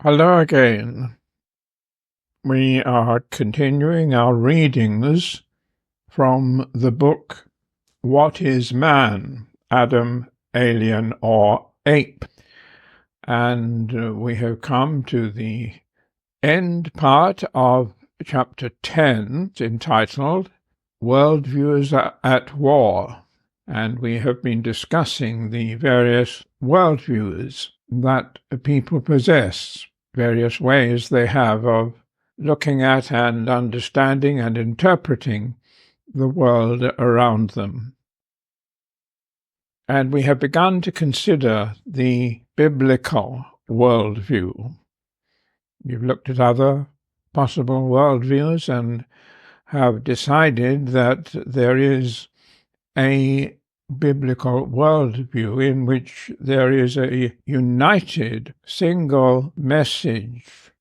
Hello again. We are continuing our readings from the book What is Man? Adam, Alien, or Ape? And we have come to the end part of chapter 10, entitled Worldviews at War. And we have been discussing the various worldviews that people possess, various ways they have of looking at and understanding and interpreting the world around them. And we have begun to consider the biblical worldview. We've looked at other possible worldviews and have decided that there is a biblical worldview in which there is a united single message.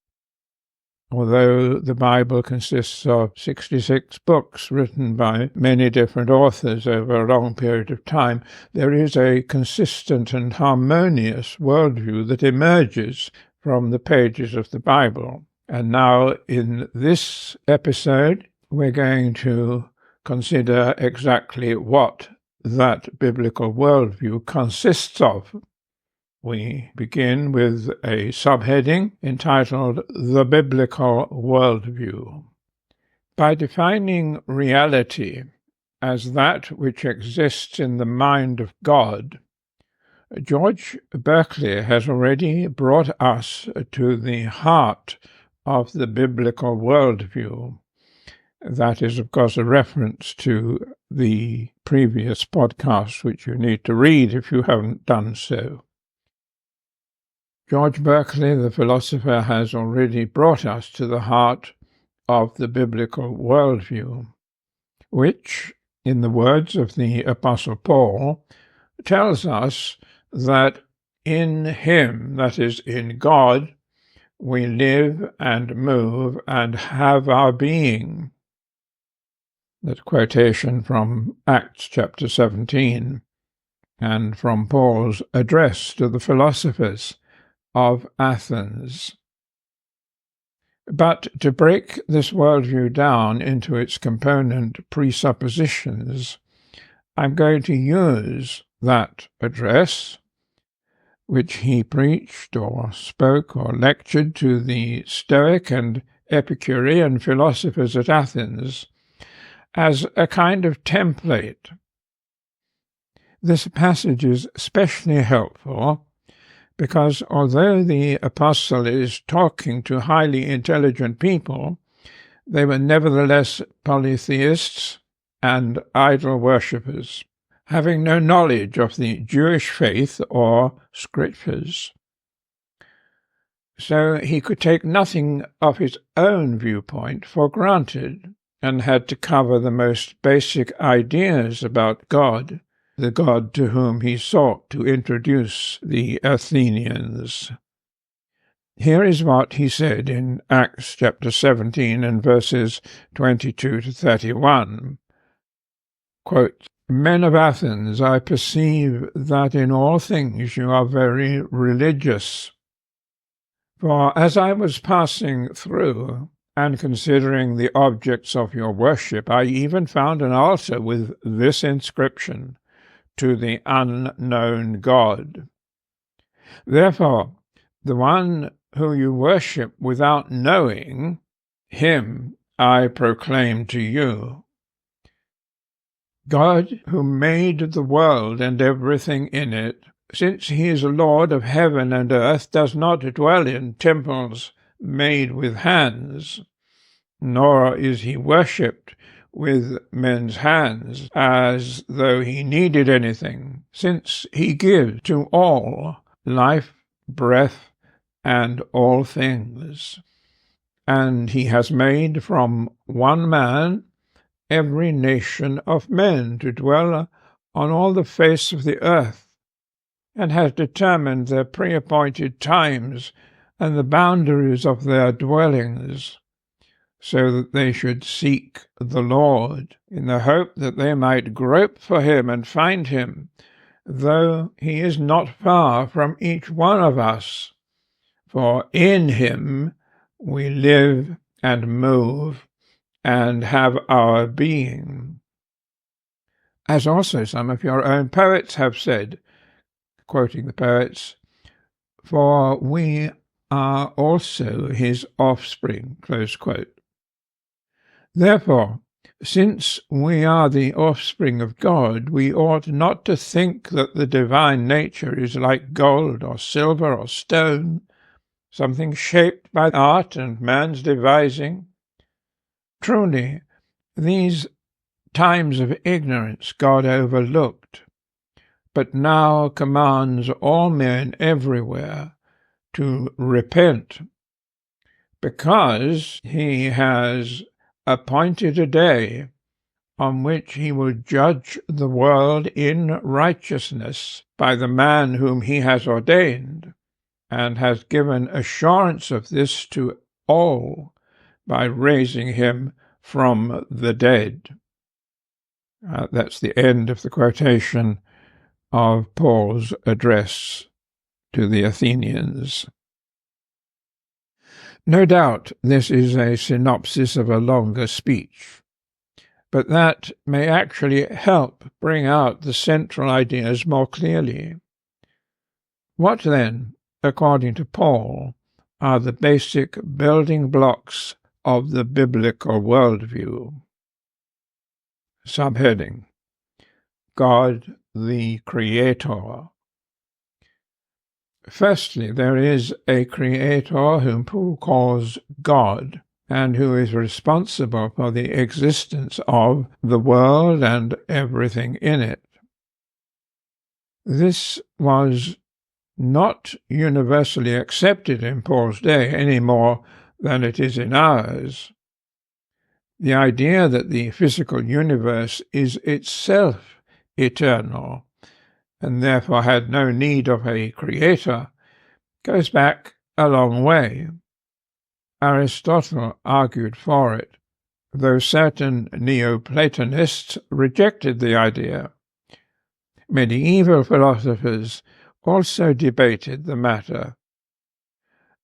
Although the Bible consists of 66 books written by many different authors over a long period of time, there is a consistent and harmonious worldview that emerges from the pages of the Bible. And now in this episode, we're going to consider exactly what that biblical worldview consists of. We begin with a subheading entitled The Biblical Worldview. By defining reality as that which exists in the mind of God, George Berkeley has already brought us to the heart of the biblical worldview. That is, of course, a reference to the previous podcast, which you need to read if you haven't done so. George Berkeley, the philosopher, has already brought us to the heart of the biblical worldview, which, in the words of the Apostle Paul, tells us that in him, that is, in God, we live and move and have our being. That quotation from Acts chapter 17 and from Paul's address to the philosophers of Athens. But to break this worldview down into its component presuppositions, I'm going to use that address, which he preached or spoke or lectured to the Stoic and Epicurean philosophers at Athens, as a kind of template. This passage is especially helpful because although the apostle is talking to highly intelligent people, they were nevertheless polytheists and idol worshippers, having no knowledge of the Jewish faith or scriptures. So he could take nothing of his own viewpoint for granted, and had to cover the most basic ideas about God, the God to whom he sought to introduce the Athenians. Here is what he said in Acts chapter 17 and verses 22 to 31. Quote, "Men of Athens, I perceive that in all things you are very religious. For as I was passing through, and considering the objects of your worship, I even found an altar with this inscription, to the unknown God. Therefore, the one who you worship without knowing, him I proclaim to you. God, who made the world and everything in it, since he is Lord of heaven and earth, does not dwell in temples made with hands, nor is he worshipped with men's hands as though he needed anything, since he gives to all life, breath, and all things. And he has made from one man every nation of men to dwell on all the face of the earth, and has determined their pre-appointed times and the boundaries of their dwellings, so that they should seek the Lord, in the hope that they might grope for him and find him, though he is not far from each one of us. For in him we live and move and have our being. As also some of your own poets have said, quoting the poets, for we are also his offspring, close quote. Therefore, since we are the offspring of God, we ought not to think that the divine nature is like gold or silver or stone, something shaped by art and man's devising. Truly, these times of ignorance God overlooked, but now commands all men everywhere to repent, because he has appointed a day on which he will judge the world in righteousness by the man whom he has ordained, and has given assurance of this to all by raising him from the dead. That's the end of the quotation of Paul's address to the Athenians. No doubt this is a synopsis of a longer speech, but that may actually help bring out the central ideas more clearly. What then, according to Paul, are the basic building blocks of the biblical worldview? Subheading: God the Creator. Firstly, there is a Creator whom Paul calls God, and who is responsible for the existence of the world and everything in it. This was not universally accepted in Paul's day any more than it is in ours. The idea that the physical universe is itself eternal, and therefore had no need of a creator, goes back a long way. Aristotle argued for it, though certain Neoplatonists rejected the idea. Medieval philosophers also debated the matter,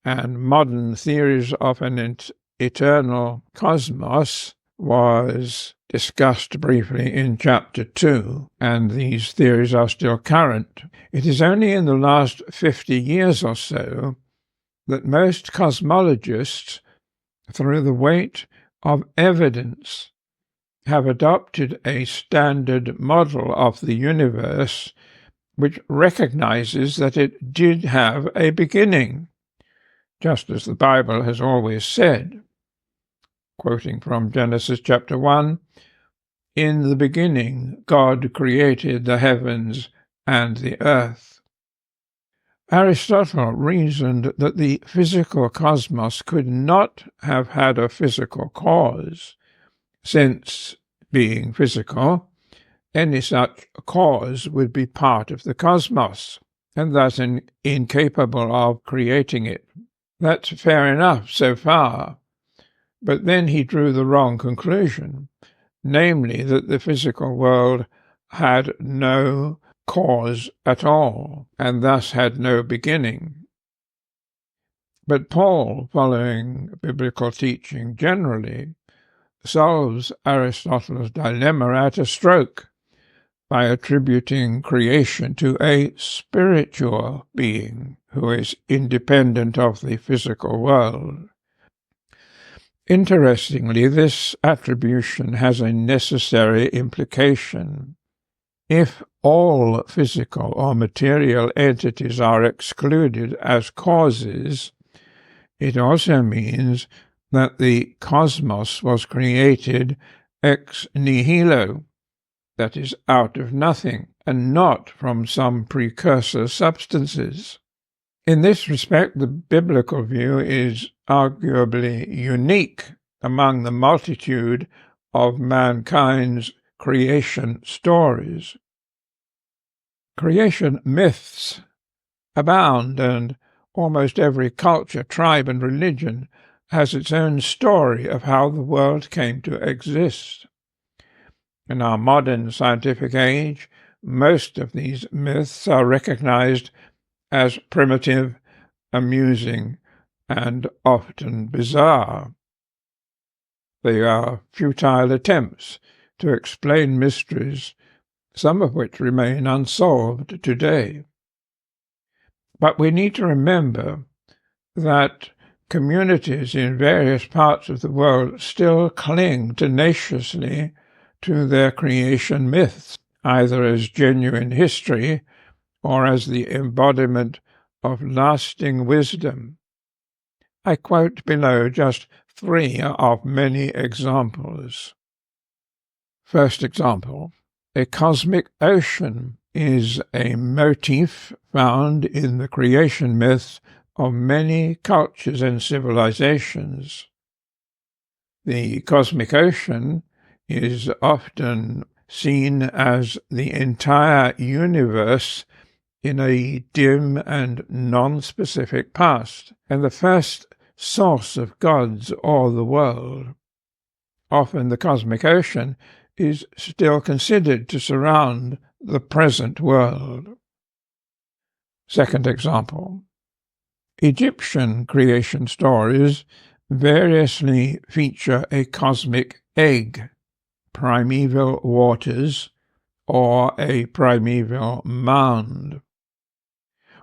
and modern theories of an eternal cosmos was discussed briefly in Chapter 2, and these theories are still current. It is only in the last 50 years or so that most cosmologists, through the weight of evidence, have adopted a standard model of the universe which recognizes that it did have a beginning, just as the Bible has always said. Quoting from Genesis chapter 1, "In the beginning God created the heavens and the earth." Aristotle reasoned that the physical cosmos could not have had a physical cause, since, being physical, any such cause would be part of the cosmos, and thus incapable of creating it. That's fair enough so far, but then he drew the wrong conclusion, namely that the physical world had no cause at all, and thus had no beginning. But Paul, following biblical teaching generally, solves Aristotle's dilemma at a stroke by attributing creation to a spiritual being who is independent of the physical world. Interestingly, this attribution has a necessary implication. If all physical or material entities are excluded as causes, it also means that the cosmos was created ex nihilo, that is, out of nothing, and not from some precursor substances. In this respect, the biblical view is arguably unique among the multitude of mankind's creation stories. Creation myths abound, and almost every culture, tribe, and religion has its own story of how the world came to exist. In our modern scientific age, most of these myths are recognized as primitive amusing, and often bizarre. They are futile attempts to explain mysteries, some of which remain unsolved today. But we need to remember that communities in various parts of the world still cling tenaciously to their creation myths, either as genuine history or as the embodiment of lasting wisdom. I quote below just 3 of many examples. First example, a cosmic ocean is a motif found in the creation myths of many cultures and civilizations. The cosmic ocean is often seen as the entire universe in a dim and non-specific past, and the first source of gods or the world. Often the cosmic ocean is still considered to surround the present world. Second example, Egyptian creation stories variously feature a cosmic egg, primeval waters, or a primeval mound.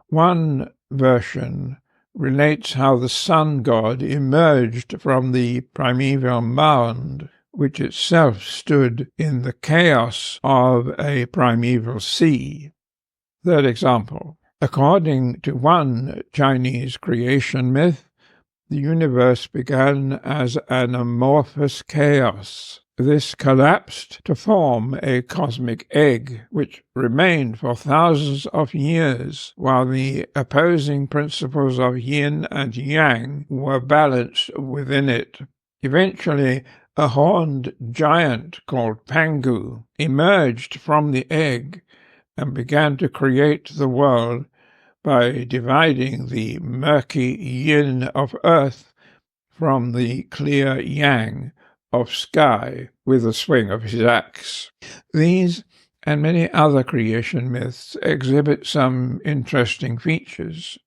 One version relates how the sun god emerged from the primeval mound, which itself stood in the chaos of a primeval sea. Third example, according to one Chinese creation myth, the universe began as an amorphous chaos. This collapsed to form a cosmic egg, which remained for thousands of years, while the opposing principles of yin and yang were balanced within it. Eventually, a horned giant called Pangu emerged from the egg and began to create the world by dividing the murky yin of earth from the clear yang of sky with a swing of his axe. These and many other creation myths exhibit some interesting features.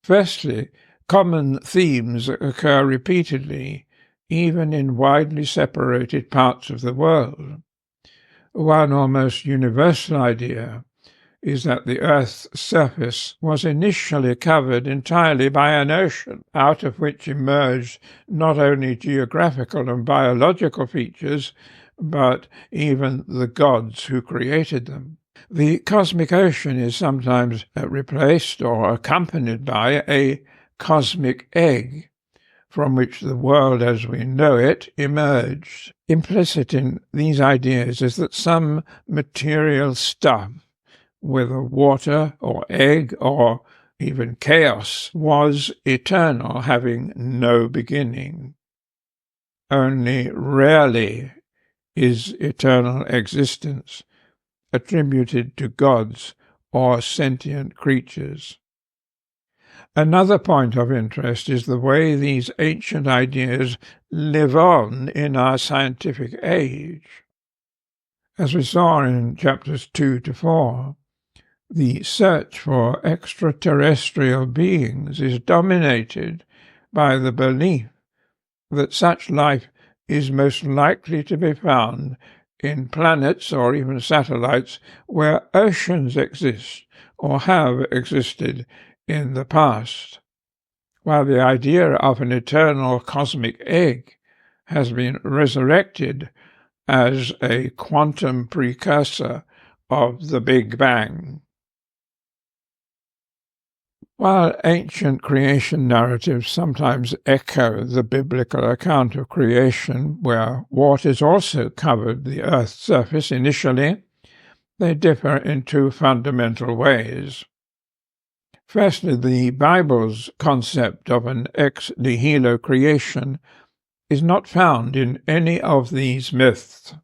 Firstly, common themes occur repeatedly, even in widely separated parts of the world. One almost universal idea is that the Earth's surface was initially covered entirely by an ocean, out of which emerged not only geographical and biological features, but even the gods who created them. The cosmic ocean is sometimes replaced or accompanied by a cosmic egg, from which the world as we know it emerged. Implicit in these ideas is that some material stuff, whether water or egg or even chaos, was eternal, having no beginning. Only rarely is eternal existence attributed to gods or sentient creatures. Another point of interest is the way these ancient ideas live on in our scientific age. As we saw in chapters 2 to 4, the search for extraterrestrial beings is dominated by the belief that such life is most likely to be found in planets or even satellites where oceans exist or have existed in the past, while the idea of an eternal cosmic egg has been resurrected as a quantum precursor of the Big Bang. While ancient creation narratives sometimes echo the biblical account of creation, where waters also covered the earth's surface initially, they differ in 2 fundamental ways. Firstly, the Bible's concept of an ex nihilo creation is not found in any of these myths.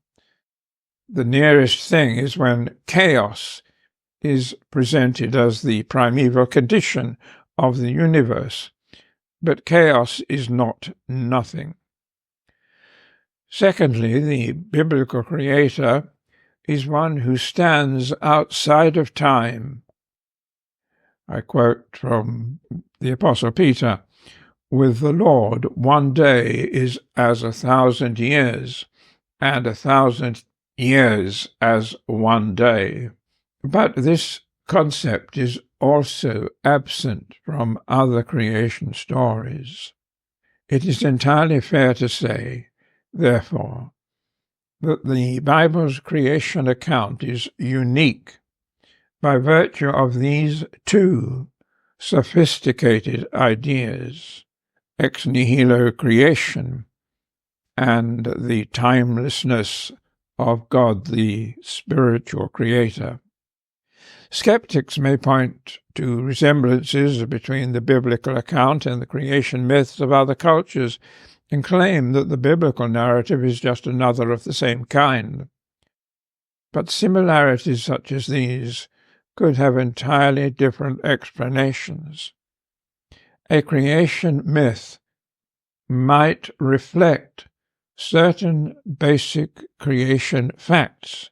The nearest thing is when chaos is presented as the primeval condition of the universe, but chaos is not nothing. Secondly, the biblical creator is one who stands outside of time. I quote from The Apostle Peter, "With the Lord, one day is as 1,000 years, and 1,000 years as one day." But this concept is also absent from other creation stories. It is entirely fair to say, therefore, that the Bible's creation account is unique by virtue of these two sophisticated ideas: ex nihilo creation and the timelessness of God, the spiritual creator. Skeptics may point to resemblances between the biblical account and the creation myths of other cultures and claim that the biblical narrative is just another of the same kind. But similarities such as these could have entirely different explanations. A creation myth might reflect certain basic creation facts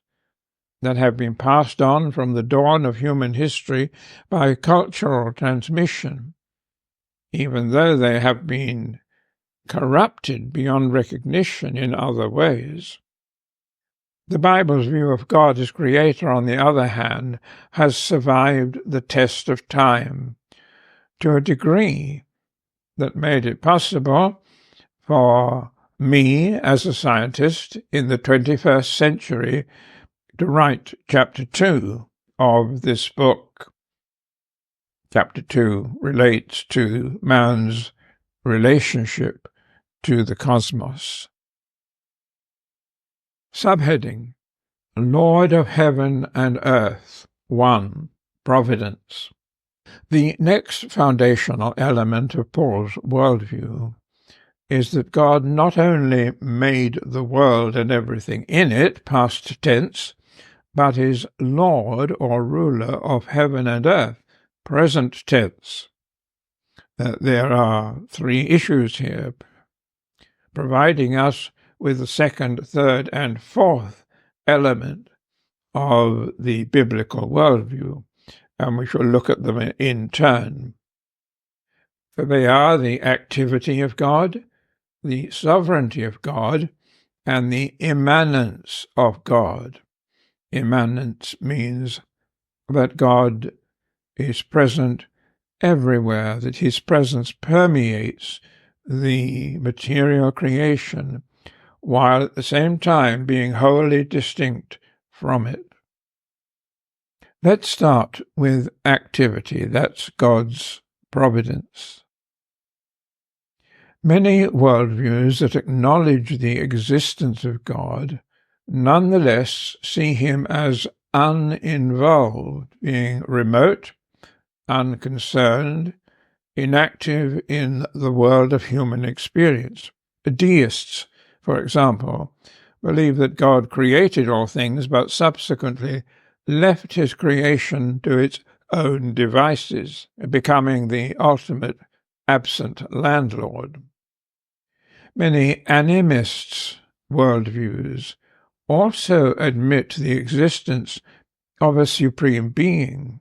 that have been passed on from the dawn of human history by cultural transmission, even though they have been corrupted beyond recognition in other ways. The Bible's view of God as creator, on the other hand, has survived the test of time to a degree that made it possible for me, as a scientist in the 21st century, to write Chapter 2 of this book. Chapter 2 relates to man's relationship to the cosmos. Subheading: Lord of Heaven and Earth. 1. Providence. The next foundational element of Paul's worldview is that God not only made the world and everything in it, past tense, but is Lord or ruler of heaven and earth, present tense. There are three issues here, providing us with the second, third, and fourth element of the biblical worldview, and we shall look at them in turn. For they are the activity of God, the sovereignty of God, and the immanence of God. Immanence means that God is present everywhere, that his presence permeates the material creation, while at the same time being wholly distinct from it. Let's start with activity. That's God's providence. Many worldviews that acknowledge the existence of God nonetheless see him as uninvolved, being remote, unconcerned, inactive in the world of human experience. Deists, for example, believe that God created all things but subsequently left his creation to its own devices, becoming the ultimate absent landlord. Many animists' worldviews also admit the existence of a supreme being,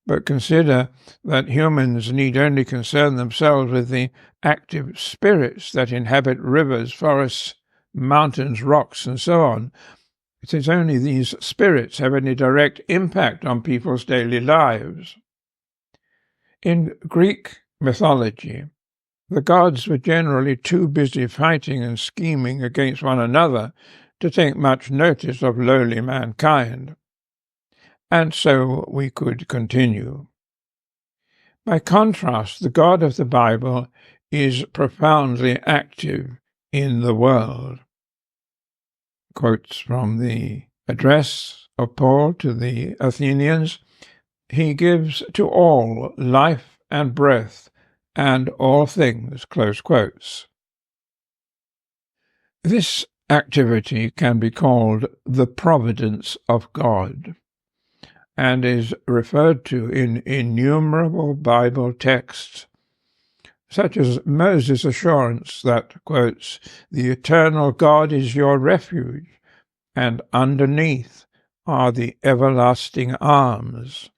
but consider that humans need only concern themselves with the active spirits that inhabit rivers, forests, mountains, rocks, and so on, since only these spirits have any direct impact on people's daily lives. In Greek mythology, the gods were generally too busy fighting and scheming against one another to take much notice of lowly mankind. And so we could continue. By contrast, the God of the Bible is profoundly active in the world. Quotes from the address of Paul to the Athenians: "He gives to all life and breath and all things," close quotes. This activity can be called the providence of God, and is referred to in innumerable Bible texts, such as Moses' assurance that, quotes, "The eternal God is your refuge, and underneath are the everlasting arms."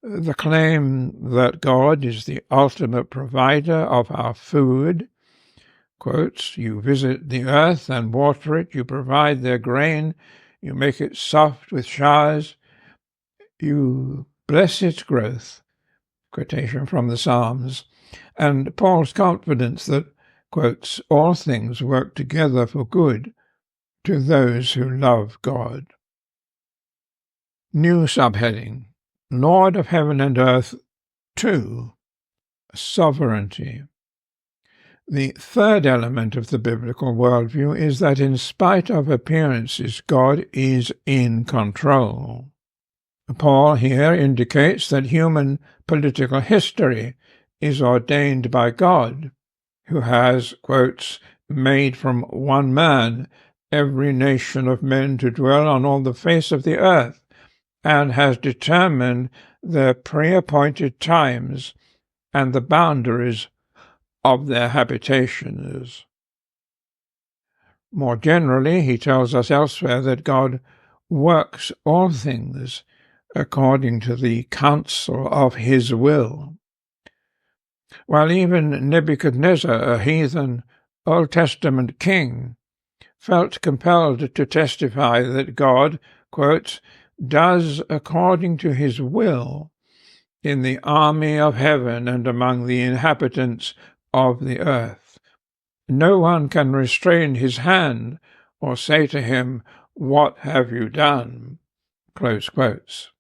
The claim that God is the ultimate provider of our food, quotes, "You visit the earth and water it, you provide their grain, you make it soft with showers, you bless its growth," quotation from the Psalms, and Paul's confidence that, quotes, "all things work together for good to those who love God." New subheading: Lord of heaven and earth 2. Sovereignty. The third element of the biblical worldview is that in spite of appearances, God is in control. Paul here indicates that human political history is ordained by God, who has, quotes, "made from one man every nation of men to dwell on all the face of the earth, and has determined their pre-appointed times and the boundaries of their habitations." More generally, he tells us elsewhere that God works all things according to the counsel of his will. While even Nebuchadnezzar, a heathen Old Testament king, felt compelled to testify that God, quote, "does according to his will in the army of heaven and among the inhabitants of the earth. No one can restrain his hand or say to him, 'What have you done?'" Close quotes.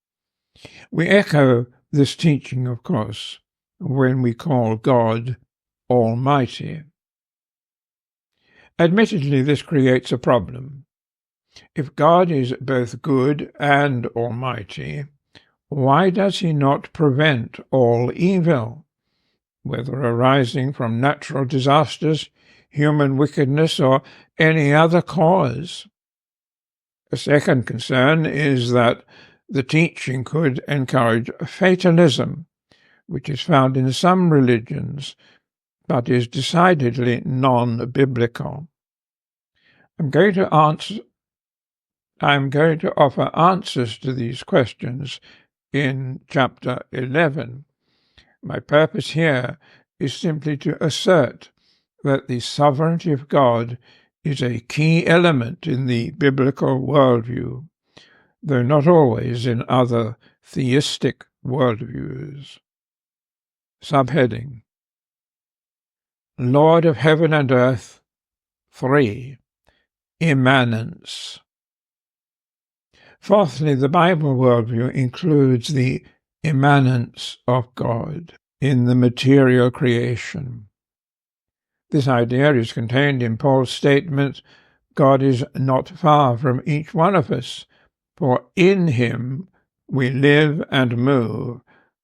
We echo this teaching, of course, when we call God Almighty. Admittedly, this creates a problem. If God is both good and almighty, why does he not prevent all evil, whether arising from natural disasters, human wickedness, or any other cause? A second concern is that the teaching could encourage fatalism, which is found in some religions, but is decidedly non-biblical. I'm going to offer answers to these questions in chapter 11. My purpose here is simply to assert that the sovereignty of God is a key element in the biblical worldview, though not always in other theistic worldviews. Subheading: Lord of heaven and earth 3. Immanence. Fourthly, the Bible worldview includes the immanence of God in the material creation. This idea is contained in Paul's statement, "God is not far from each one of us, for in him we live and move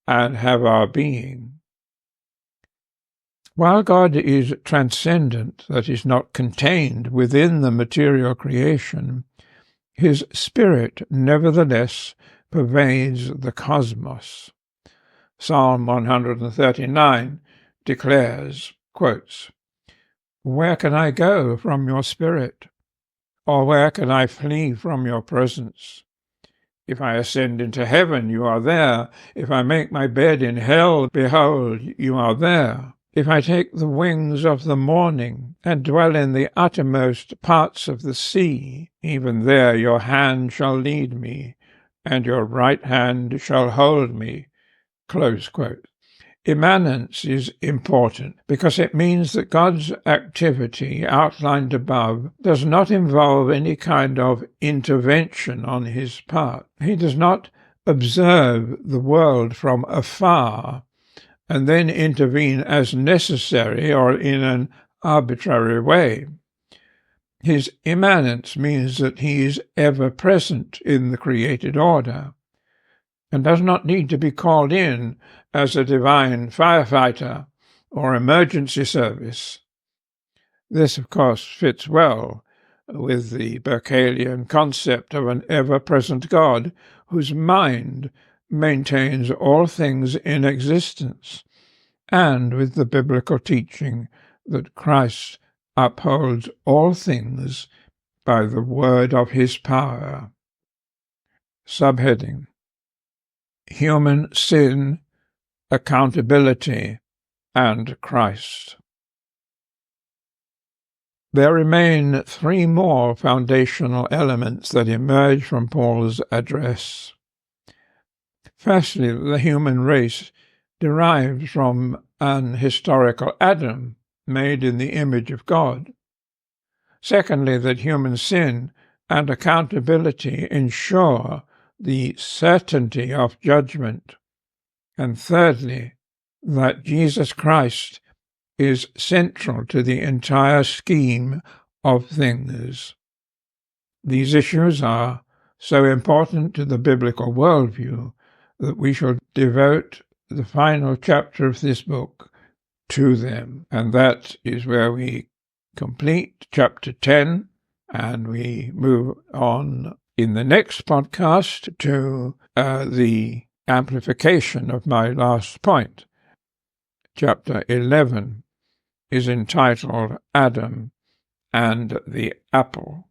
and have our being." While God is transcendent, that is, not contained within the material creation, his spirit nevertheless pervades the cosmos. Psalm 139 declares, quotes, "Where can I go from your spirit? Or where can I flee from your presence? If I ascend into heaven, you are there. If I make my bed in hell, behold, you are there. If I take the wings of the morning and dwell in the uttermost parts of the sea, even there your hand shall lead me, and your right hand shall hold me." Close quote. Immanence is important because it means that God's activity outlined above does not involve any kind of intervention on his part. He does not observe the world from afar and then intervene as necessary or in an arbitrary way. His immanence means that he is ever present in the created order and does not need to be called in as a divine firefighter or emergency service. This, of course, fits well with the Berkeleyan concept of an ever-present God whose mind maintains all things in existence, and with the biblical teaching that Christ upholds all things by the word of his power. Subheading: human sin, accountability, and Christ. There remain three more foundational elements that emerge from Paul's address. Firstly, the human race derives from an historical Adam made in the image of God. Secondly, that human sin and accountability ensure the certainty of judgment. And thirdly, that Jesus Christ is central to the entire scheme of things. These issues are so important to the biblical worldview that we shall devote the final chapter of this book to them. And that is where we complete chapter 10, and we move on in the next podcast to the amplification of my last point. Chapter 11 is entitled Adam and the Apple.